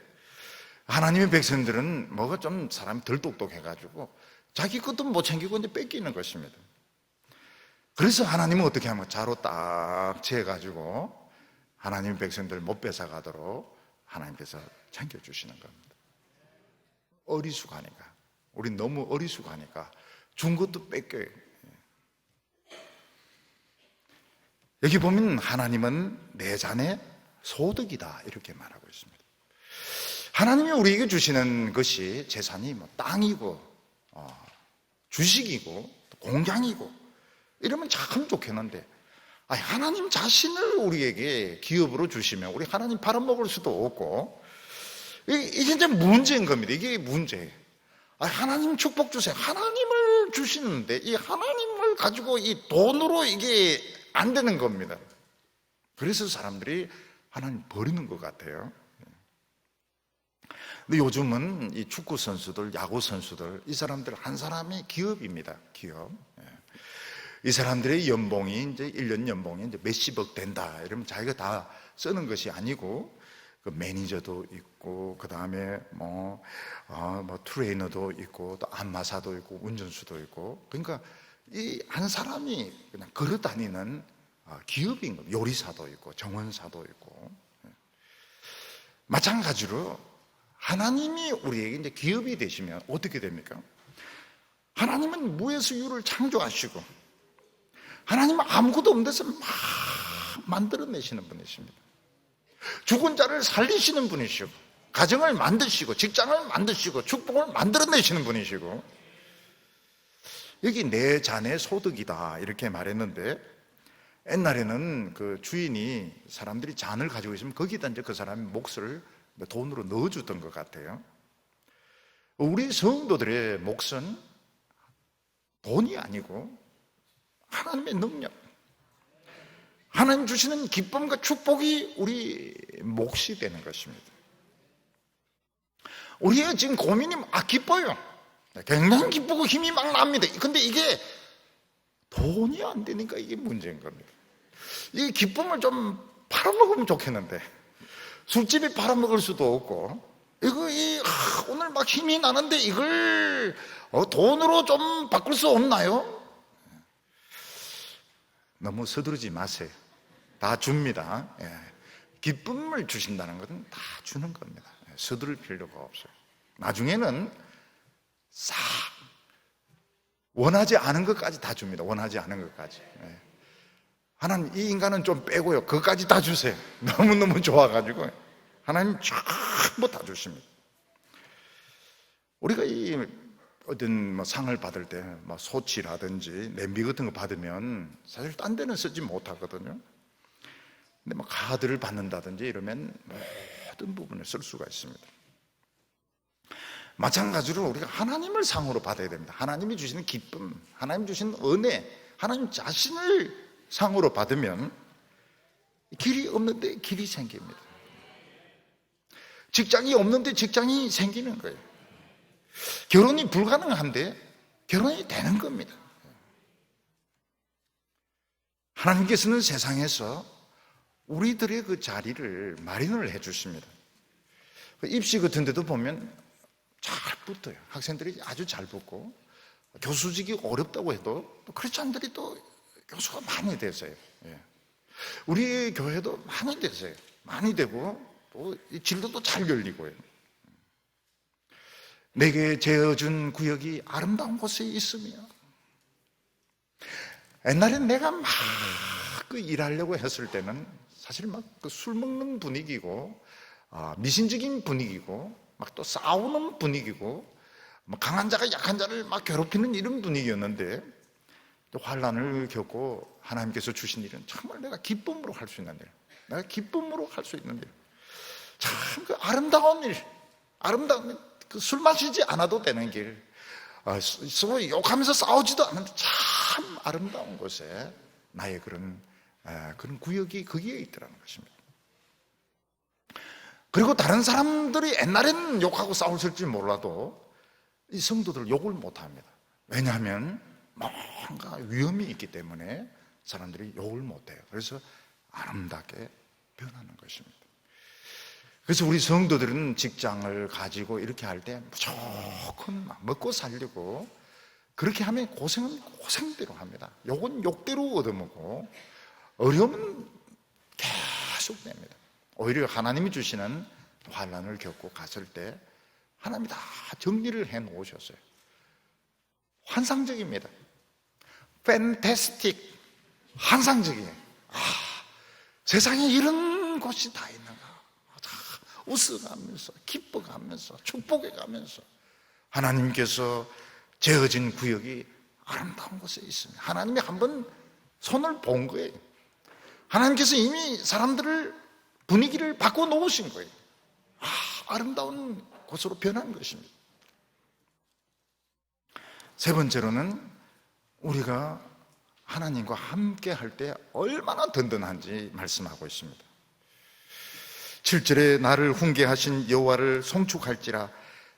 하나님의 백성들은 뭐가 좀 사람이 덜 똑똑해가지고 자기 것도 못 챙기고 이제 뺏기는 것입니다. 그래서 하나님은 어떻게 하면 자로 딱 재가지고 하나님의 백성들 못 뺏어가도록 하나님께서 챙겨주시는 겁니다. 어리숙하니까, 우린 너무 어리숙하니까 준 것도 뺏겨요. 여기 보면 하나님은 내 잔의 소득이다 이렇게 말하고 있습니다. 하나님이 우리에게 주시는 것이 재산이 뭐 땅이고 주식이고 공장이고 이러면 참 좋겠는데, 하나님 자신을 우리에게 기업으로 주시면 우리 하나님 팔아먹을 수도 없고, 이게 이제 문제인 겁니다. 이게 문제예요. 하나님 축복 주세요. 하나님을 주시는데 이 하나님을 가지고 이 돈으로 이게 안 되는 겁니다. 그래서 사람들이 하나님 버리는 것 같아요. 근데 요즘은 이 축구 선수들, 야구 선수들, 이 사람들 한 사람이 기업입니다. 기업. 이 사람들의 연봉이 이제 1년 연봉이 이제 몇십억 된다 이러면 자기가 다 쓰는 것이 아니고, 그 매니저도 있고, 그 다음에 뭐 트레이너도 있고, 또 안마사도 있고, 운전수도 있고, 그러니까 이 한 사람이 그냥 걸어 다니는 기업인 겁니다. 요리사도 있고, 정원사도 있고. 마찬가지로 하나님이 우리에게 이제 기업이 되시면 어떻게 됩니까? 하나님은 무에서 유를 창조하시고, 하나님은 아무것도 없는 데서 막 만들어내시는 분이십니다. 죽은 자를 살리시는 분이시고, 가정을 만드시고, 직장을 만드시고, 축복을 만들어내시는 분이시고, 여기 내 자네 소득이다 이렇게 말했는데, 옛날에는 그 주인이 사람들이 잔을 가지고 있으면 거기다 이제 그 사람의 몫을 돈으로 넣어주던 것 같아요. 우리 성도들의 몫은 돈이 아니고 하나님의 능력, 하나님 주시는 기쁨과 축복이 우리 몫이 되는 것입니다. 우리의 지금 고민이 기뻐요. 굉장히 기쁘고 힘이 막 납니다. 근데 이게 돈이 안 되니까 이게 문제인 겁니다. 이 기쁨을 좀 팔아먹으면 좋겠는데 술집에 팔아먹을 수도 없고, 오늘 막 힘이 나는데 이걸 돈으로 좀 바꿀 수 없나요? 너무 서두르지 마세요. 다 줍니다. 기쁨을 주신다는 것은 다 주는 겁니다. 서두를 필요가 없어요. 나중에는 싹 원하지 않은 것까지 다 줍니다. 원하지 않은 것까지. 하나님, 이 인간은 좀 빼고요, 그것까지 다 주세요. 너무너무 좋아가지고 하나님 전부 다 주십니다. 우리가 어떤 상을 받을 때 소치라든지 냄비 같은 거 받으면 사실 딴 데는 쓰지 못하거든요. 근데 카드를 받는다든지 이러면 모든 부분에 쓸 수가 있습니다. 마찬가지로 우리가 하나님을 상으로 받아야 됩니다. 하나님이 주시는 기쁨, 하나님 주시는 은혜, 하나님 자신을 상으로 받으면 길이 없는데 길이 생깁니다. 직장이 없는데 직장이 생기는 거예요. 결혼이 불가능한데 결혼이 되는 겁니다. 하나님께서는 세상에서 우리들의 그 자리를 마련을 해 주십니다. 입시 같은 데도 보면 잘 붙어요. 학생들이 아주 잘 붙고, 교수직이 어렵다고 해도 또 크리스찬들이 또 교수가 많이 되세요. 우리 교회도 많이 되세요. 많이 되고 또 진로도 잘 열리고요. 내게 재어준 구역이 아름다운 곳에 있으며, 옛날엔 내가 막 일하려고 했을 때는 사실 술 먹는 분위기고, 미신적인 분위기고, 또 싸우는 분위기고, 강한 자가 약한 자를 괴롭히는 이런 분위기였는데, 또 환난을 겪고 하나님께서 주신 일은 정말 내가 기쁨으로 할 수 있는 일, 내가 기쁨으로 할 수 있는 일, 참 아름다운 일, 아름다운 술 마시지 않아도 되는 길, 서로 욕하면서 싸우지도 않는데 참 아름다운 곳에 나의 그런 구역이 거기에 있더라는 것입니다. 그리고 다른 사람들이 옛날에는 욕하고 싸웠을지 몰라도 이 성도들 욕을 못합니다. 왜냐하면 뭔가 위험이 있기 때문에 사람들이 욕을 못해요. 그래서 아름답게 변하는 것입니다. 그래서 우리 성도들은 직장을 가지고 이렇게 할 때 무조건 먹고 살려고, 그렇게 하면 고생은 고생대로 합니다. 욕은 욕대로 얻어먹고 어려움은 계속 냅니다. 오히려 하나님이 주시는 환난을 겪고 갔을 때 하나님이 다 정리를 해 놓으셨어요. 환상적입니다. 팬테스틱, 환상적이에요. 세상에 이런 곳이 다 있는가. 웃어가면서 기뻐가면서 축복해가면서 하나님께서 재어진 구역이 아름다운 곳에 있습니다. 하나님이 한번 손을 본 거예요. 하나님께서 이미 사람들을 분위기를 바꿔놓으신 거예요. 아름다운 곳으로 변한 것입니다. 세 번째로는 우리가 하나님과 함께 할 때 얼마나 든든한지 말씀하고 있습니다. 7절에 나를 훈계하신 여호와를 송축할지라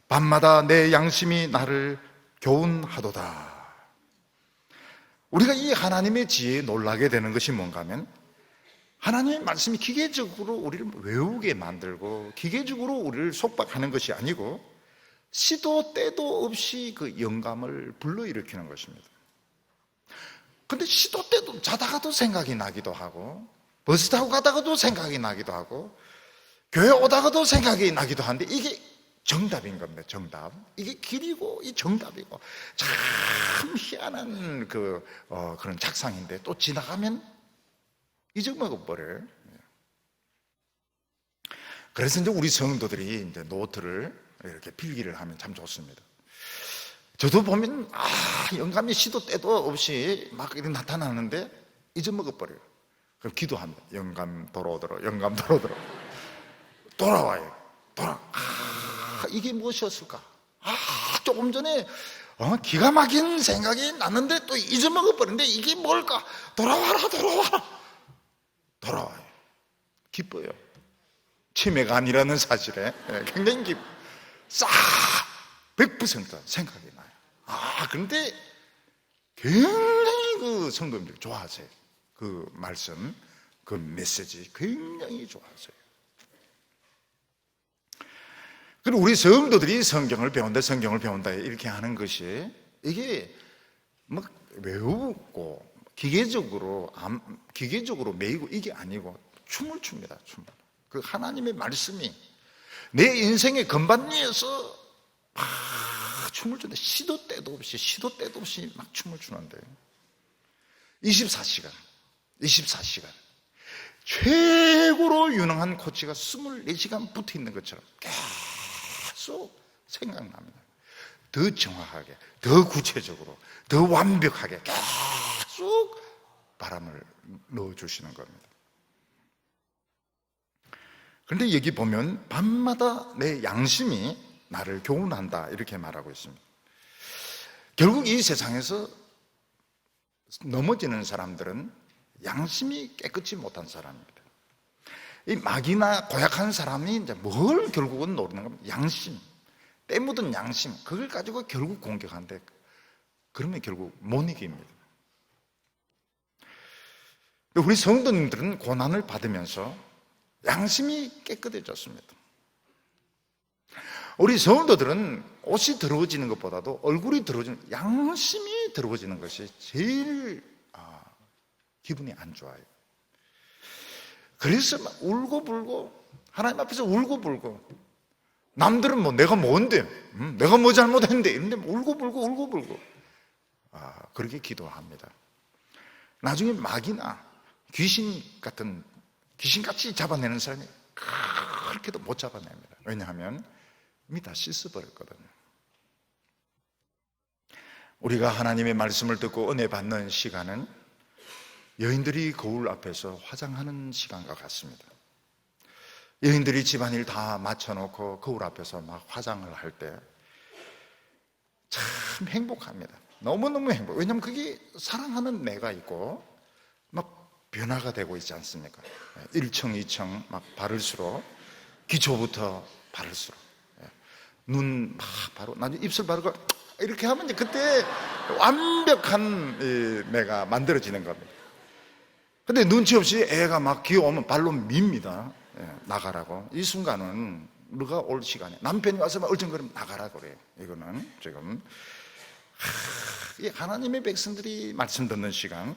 밤마다 내 양심이 나를 교훈하도다. 우리가 이 하나님의 지혜에 놀라게 되는 것이 뭔가 하면, 하나님의 말씀이 기계적으로 우리를 외우게 만들고 기계적으로 우리를 속박하는 것이 아니고 시도 때도 없이 그 영감을 불러일으키는 것입니다. 근데 시도 때도 자다가도 생각이 나기도 하고, 버스 타고 가다가도 생각이 나기도 하고, 교회 오다가도 생각이 나기도 하는데, 이게 정답인 겁니다. 정답. 이게 길이고 이 정답이고 참 희한한 그런 작상인데 또 지나가면 잊어먹어 버려요. 그래서 이제 우리 성도들이 이제 노트를 이렇게 필기를 하면 참 좋습니다. 저도 보면 영감이 시도 때도 없이 막 이렇게 나타나는데 잊어먹어버려요. 그럼 기도합니다. 영감 돌아오도록, 영감 돌아오도록. 돌아와요. 이게 무엇이었을까? 조금 전에 기가 막힌 생각이 났는데 또 잊어먹어버렸는데 이게 뭘까? 돌아와요. 기뻐요. 치매가 아니라는 사실에 굉장히 100% 생각이 나요. 그런데 굉장히 그 성도님들이 좋아하세요. 그 말씀, 그 메시지 굉장히 좋아하세요. 그리고 우리 성도들이 성경을 배운다 이렇게 하는 것이 이게 막 외우고 기계적으로 매이고 이게 아니고 춤을 춥니다. 그 하나님의 말씀이 내 인생의 건반 위에서 막 춤을 추는데 시도 때도 없이 막 춤을 추는데 24시간 최고로 유능한 코치가 24시간 붙어 있는 것처럼 계속 생각납니다. 더 정확하게, 더 구체적으로, 더 완벽하게 계속 바람을 넣어주시는 겁니다. 그런데 여기 보면 밤마다 내 양심이 나를 교훈한다 이렇게 말하고 있습니다. 결국 이 세상에서 넘어지는 사람들은 양심이 깨끗이 못한 사람입니다. 이 마귀나 고약한 사람이 이제 뭘 결국은 노리는 겁니다. 양심, 때 묻은 양심, 그걸 가지고 결국 공격하는데 그러면 결국 못 이깁니다. 우리 성도님들은 고난을 받으면서 양심이 깨끗해졌습니다. 우리 성도들은 옷이 더러워지는 것보다도 얼굴이 더러워지는, 양심이 더러워지는 것이 제일 기분이 안 좋아요. 그래서 막 울고불고, 하나님 앞에서 울고불고, 남들은 뭐 내가 뭔데, 내가 뭐 잘못했는데 이런데 울고불고 그렇게 기도합니다. 나중에 마귀나 귀신같이 잡아내는 사람이 그렇게도 못 잡아냅니다. 왜냐하면 이미 다 씻어버렸거든요. 우리가 하나님의 말씀을 듣고 은혜 받는 시간은 여인들이 거울 앞에서 화장하는 시간과 같습니다. 여인들이 집안일 다 맞춰놓고 거울 앞에서 막 화장을 할 때 참 행복합니다. 너무너무 행복. 왜냐하면 그게 사랑하는 내가 있고 막 변화가 되고 있지 않습니까? 1층, 2층 막 바를수록, 기초부터 바를수록, 눈 막 바르고, 나중에 입술 바르고 이렇게 하면 이제 그때 완벽한 내가 만들어지는 겁니다. 근데 눈치 없이 애가 막 귀여우면 발로 밉니다. 나가라고. 이 순간은 너가 올 시간에 남편이 와서 막 얼쩡거리면 나가라고 그래요. 이거는 지금 하나님의 백성들이 말씀 듣는 시간,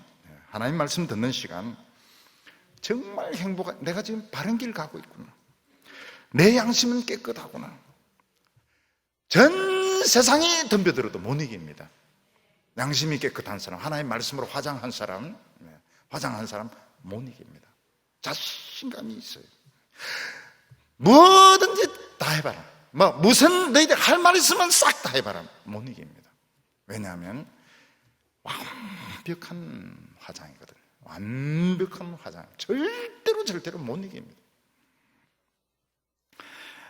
하나님 말씀 듣는 시간 정말 행복한, 내가 지금 바른 길 가고 있구나, 내 양심은 깨끗하구나. 전 세상이 덤벼들어도 못 이깁니다. 양심이 깨끗한 사람, 하나님 말씀으로 화장한 사람 못 이깁니다. 자신감이 있어요. 뭐든지 다 해봐라. 무슨 너희들 할 말 있으면 싹 다 해봐라. 못 이깁니다. 왜냐하면 완벽한 화장이거든요. 완벽한 화장. 절대로 못 이깁니다.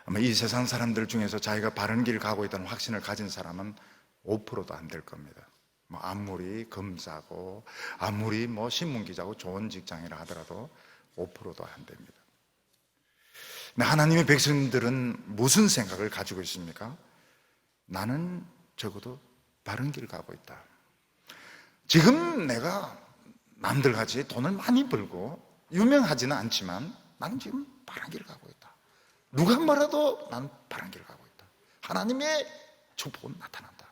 아마 이 세상 사람들 중에서 자기가 바른 길 가고 있다는 확신을 가진 사람은 5%도 안 될 겁니다. 아무리 검사고 아무리 신문기자고 좋은 직장이라 하더라도 5%도 안 됩니다. 근데 하나님의 백성들은 무슨 생각을 가지고 있습니까? 나는 적어도 바른 길 가고 있다. 지금 내가 남들같이 돈을 많이 벌고 유명하지는 않지만 나는 지금 바른 길 가고 있다. 누가 말해도 나는 바른 길 가고 있다. 하나님의 축복은 나타난다.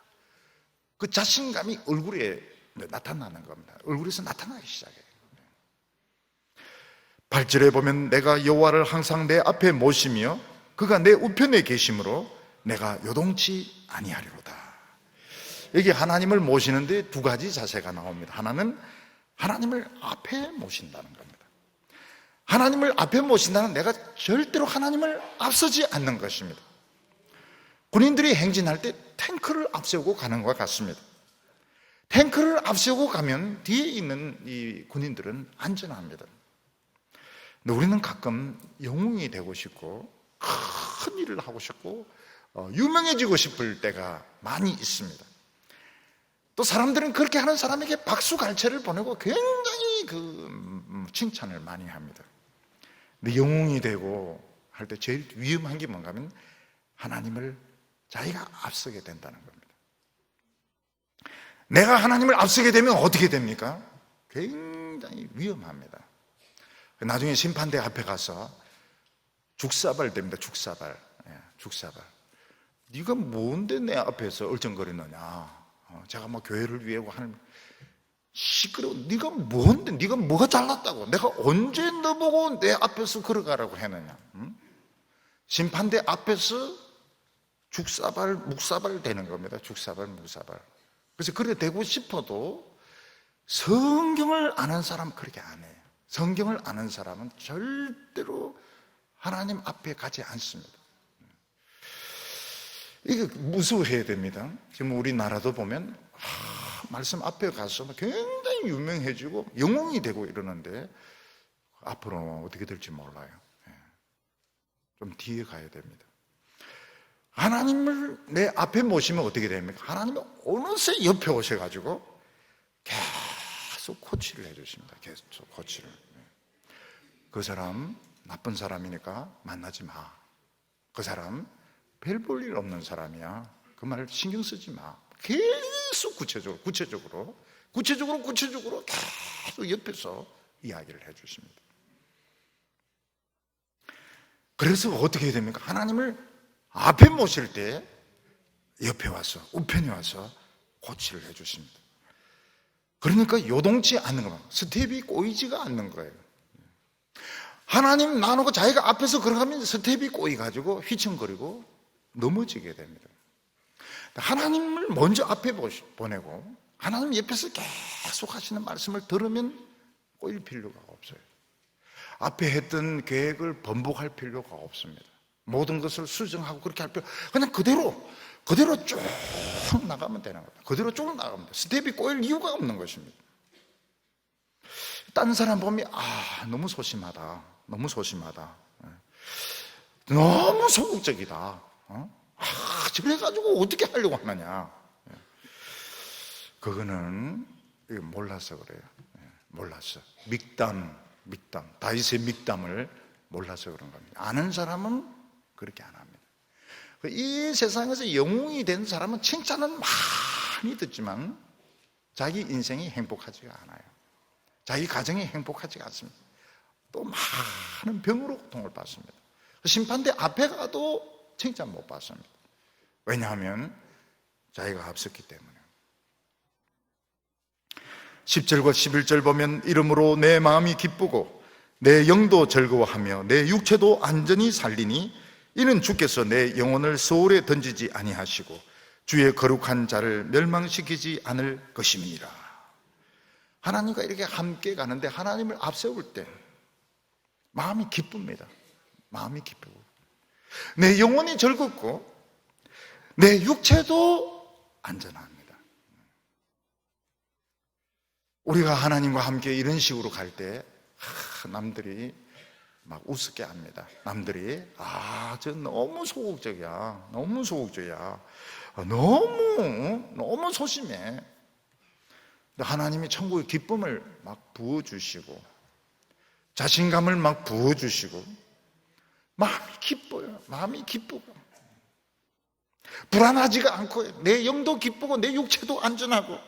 그 자신감이 얼굴에 나타나는 겁니다. 얼굴에서 나타나기 시작해요. 8절에 보면 내가 여호와를 항상 내 앞에 모시며 그가 내 우편에 계심으로 내가 요동치 아니하리로다. 여기 하나님을 모시는데 두 가지 자세가 나옵니다. 하나는 하나님을 앞에 모신다는 겁니다. 하나님을 앞에 모신다는, 내가 절대로 하나님을 앞서지 않는 것입니다. 군인들이 행진할 때 탱크를 앞세우고 가는 것 같습니다. 탱크를 앞세우고 가면 뒤에 있는 이 군인들은 안전합니다. 근데 우리는 가끔 영웅이 되고 싶고 큰 일을 하고 싶고 유명해지고 싶을 때가 많이 있습니다. 또 사람들은 그렇게 하는 사람에게 박수갈채를 보내고 굉장히 칭찬을 많이 합니다. 근데 영웅이 되고 할 때 제일 위험한 게 뭔가 하면 하나님을 자기가 앞서게 된다는 겁니다. 내가 하나님을 앞서게 되면 어떻게 됩니까? 굉장히 위험합니다. 나중에 심판대 앞에 가서 죽사발 됩니다. 죽사발. 죽사발. 네가 뭔데 내 앞에서 얼쩡거리느냐? 제가 뭐 교회를 위하고 하는 시끄러워. 네가 뭔데? 네가 뭐가 잘났다고? 내가 언제 너보고 내 앞에서 걸어가라고 했느냐? 응? 심판대 앞에서 죽사발, 묵사발 되는 겁니다. 죽사발, 묵사발. 그래서 그렇게 되고 싶어도 성경을 아는 사람은 그렇게 안 해요. 성경을 아는 사람은 절대로 하나님 앞에 가지 않습니다. 이게 무서워해야 됩니다. 지금 우리나라도 보면 말씀 앞에 가서 굉장히 유명해지고 영웅이 되고 이러는데 앞으로 어떻게 될지 몰라요. 좀 뒤에 가야 됩니다. 하나님을 내 앞에 모시면 어떻게 됩니까? 하나님이 어느새 옆에 오셔가지고 계속 코치를 해주십니다. 계속 코치를. 그 사람 나쁜 사람이니까 만나지 마. 그 사람 별 볼 일 없는 사람이야. 그 말 신경 쓰지 마. 계속 구체적으로 계속 옆에서 이야기를 해주십니다. 그래서 어떻게 해야 됩니까? 하나님을 앞에 모실 때 옆에 와서 우편에 와서 코치를 해주십니다. 그러니까 요동치 않는 거예요. 스텝이 꼬이지가 않는 거예요. 하나님 나누고 자기가 앞에서 걸어가면 스텝이 꼬이가지고 휘청거리고 넘어지게 됩니다. 하나님을 먼저 앞에 보내고 하나님 옆에서 계속 하시는 말씀을 들으면 꼬일 필요가 없어요. 앞에 했던 계획을 번복할 필요가 없습니다. 모든 것을 수정하고 그렇게 할 필요, 그냥 그대로 쭉 나가면 되는 겁니다. 그대로 쭉 나가면 돼요. 스텝이 꼬일 이유가 없는 것입니다. 딴 사람 보면 너무 소심하다. 너무 소극적이다. 그래가지고 어떻게 하려고 하느냐. 그거는 몰라서 그래요. 몰랐어. 믹담, 다윗의 믹담을 몰라서 그런 겁니다. 아는 사람은 그렇게 안 합니다. 이 세상에서 영웅이 된 사람은 칭찬은 많이 듣지만 자기 인생이 행복하지가 않아요. 자기 가정이 행복하지가 않습니다. 또 많은 병으로 고통을 받습니다. 심판대 앞에 가도 칭찬 못 받습니다. 왜냐하면 자기가 앞섰기 때문에. 10절과 11절 보면 이러므로 내 마음이 기쁘고 내 영도 즐거워하며 내 육체도 안전히 살리니 이는 주께서 내 영혼을 소홀에 던지지 아니하시고 주의 거룩한 자를 멸망시키지 않을 것임이니라. 하나님과 이렇게 함께 가는데 하나님을 앞세울 때 마음이 기쁩니다. 마음이 기쁘고 내 영혼이 즐겁고 내 육체도 안전합니다. 우리가 하나님과 함께 이런 식으로 갈 때 남들이 막 우습게 합니다. 남들이 저 너무 소극적이야. 너무 소심해. 근데 하나님이 천국의 기쁨을 막 부어주시고 자신감을 막 부어주시고 마음이 기쁘고 불안하지가 않고 내 영도 기쁘고 내 육체도 안전하고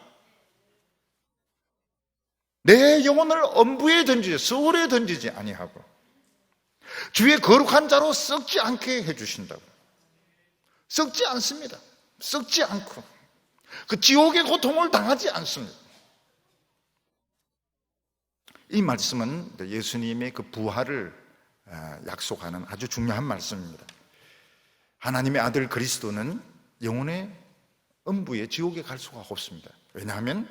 내 영혼을 엄부에 던지지 소홀에 던지지 아니하고 주의 거룩한 자로 썩지 않게 해주신다고. 썩지 않습니다. 썩지 않고 그 지옥의 고통을 당하지 않습니다. 이 말씀은 예수님의 그 부활을 약속하는 아주 중요한 말씀입니다. 하나님의 아들 그리스도는 영혼의 음부에 지옥에 갈 수가 없습니다. 왜냐하면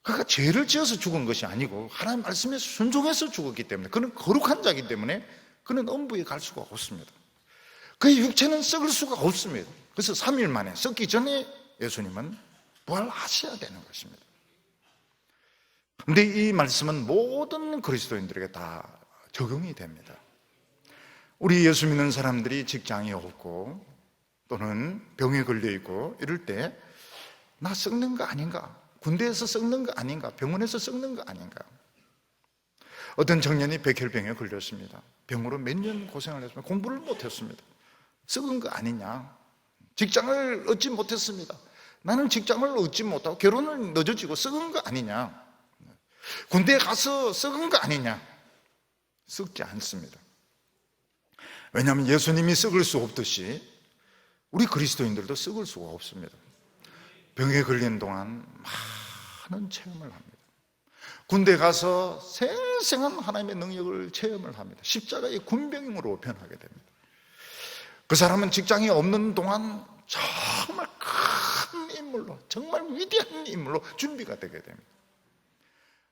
그가 죄를 지어서 죽은 것이 아니고 하나님 말씀에 순종해서 죽었기 때문에 그는 거룩한 자이기 때문에 그는 음부에 갈 수가 없습니다. 그의 육체는 썩을 수가 없습니다. 그래서 3일 만에 썩기 전에 예수님은 부활하셔야 되는 것입니다. 그런데 이 말씀은 모든 그리스도인들에게 다 적용이 됩니다. 우리 예수 믿는 사람들이 직장이 없고 또는 병에 걸려 있고 이럴 때 나 썩는 거 아닌가? 군대에서 썩는 거 아닌가? 병원에서 썩는 거 아닌가? 어떤 청년이 백혈병에 걸렸습니다. 병으로 몇 년 고생을 했습니다. 공부를 못했습니다. 썩은 거 아니냐? 직장을 얻지 못했습니다. 나는 직장을 얻지 못하고 결혼을 늦어지고 썩은 거 아니냐? 군대에 가서 썩은 거 아니냐? 썩지 않습니다. 왜냐하면 예수님이 썩을 수 없듯이 우리 그리스도인들도 썩을 수가 없습니다. 병에 걸린 동안 많은 체험을 합니다. 군대 가서 생생한 하나님의 능력을 체험을 합니다. 십자가의 군병으로 변하게 됩니다. 그 사람은 직장이 없는 동안 정말 큰 인물로, 정말 위대한 인물로 준비가 되게 됩니다.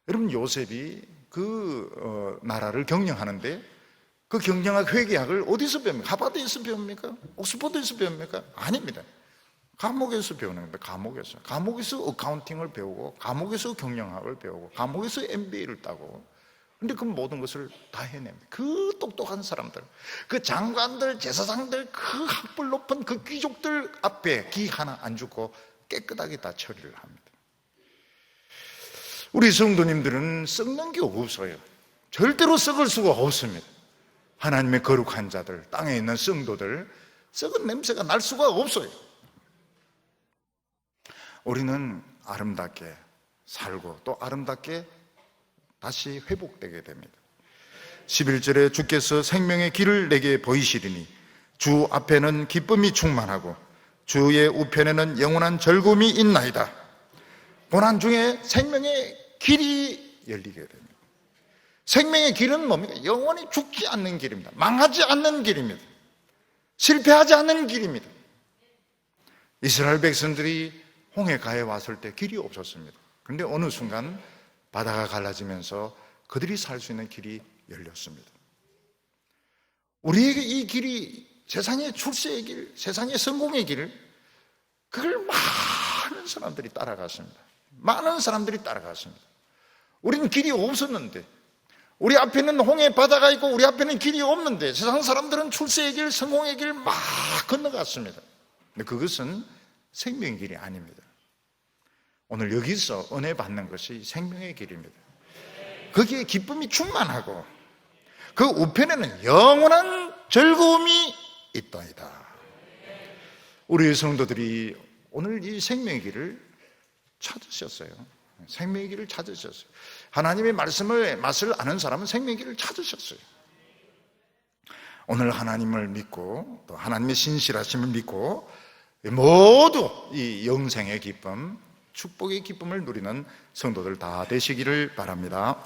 여러분, 요셉이 그 나라를 경영하는데 그 경영학 회계학을 어디서 배웁니까? 하버드에서 배웁니까? 옥스퍼드에서 배웁니까? 아닙니다. 감옥에서 배우는 겁니다. 감옥에서 어카운팅을 배우고, 감옥에서 경영학을 배우고, 감옥에서 MBA를 따고, 근데 그 모든 것을 다 해냅니다. 그 똑똑한 사람들, 그 장관들, 제사장들, 그 학벌 높은 그 귀족들 앞에 기 하나 안 주고 깨끗하게 다 처리를 합니다. 우리 성도님들은 썩는 게 없어요. 절대로 썩을 수가 없습니다. 하나님의 거룩한 자들, 땅에 있는 성도들, 썩은 냄새가 날 수가 없어요. 우리는 아름답게 살고 또 아름답게 다시 회복되게 됩니다. 11절에 주께서 생명의 길을 내게 보이시리니 주 앞에는 기쁨이 충만하고 주의 우편에는 영원한 즐거움이 있나이다. 고난 중에 생명의 길이 열리게 됩니다. 생명의 길은 뭡니까? 영원히 죽지 않는 길입니다. 망하지 않는 길입니다. 실패하지 않는 길입니다. 이스라엘 백성들이 홍해가에 왔을 때 길이 없었습니다. 그런데 어느 순간 바다가 갈라지면서 그들이 살 수 있는 길이 열렸습니다. 우리에게 이 길이 세상의 출세의 길, 세상의 성공의 길, 그걸 많은 사람들이 따라갔습니다. 많은 사람들이 따라갔습니다. 우리는 길이 없었는데, 우리 앞에는 홍해 바다가 있고 우리 앞에는 길이 없는데 세상 사람들은 출세의 길, 성공의 길 막 건너갔습니다. 근데 그것은 생명의 길이 아닙니다. 오늘 여기서 은혜 받는 것이 생명의 길입니다. 거기에 기쁨이 충만하고 그 우편에는 영원한 즐거움이 있다이다. 우리 성도들이 오늘 이 생명의 길을 찾으셨어요. 생명의 길을 찾으셨어요. 하나님의 말씀을 맛을 아는 사람은 생명의 길을 찾으셨어요. 오늘 하나님을 믿고 또 하나님의 신실하심을 믿고 모두 이 영생의 기쁨, 축복의 기쁨을 누리는 성도들 다 되시기를 바랍니다.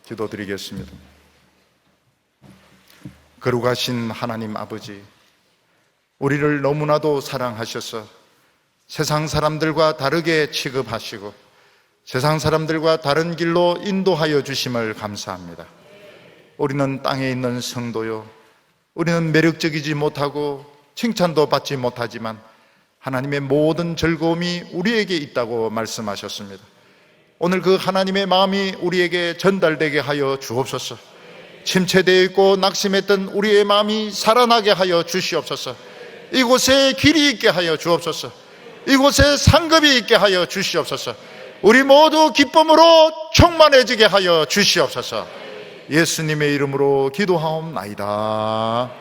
기도드리겠습니다. 거룩하신 하나님 아버지, 우리를 너무나도 사랑하셔서 세상 사람들과 다르게 취급하시고 세상 사람들과 다른 길로 인도하여 주심을 감사합니다. 우리는 땅에 있는 성도요, 우리는 매력적이지 못하고 칭찬도 받지 못하지만 하나님의 모든 즐거움이 우리에게 있다고 말씀하셨습니다. 오늘 그 하나님의 마음이 우리에게 전달되게 하여 주옵소서. 침체되어 있고 낙심했던 우리의 마음이 살아나게 하여 주시옵소서. 이곳에 길이 있게 하여 주옵소서. 이곳에 상급이 있게 하여 주시옵소서. 우리 모두 기쁨으로 충만해지게 하여 주시옵소서. 예수님의 이름으로 기도하옵나이다.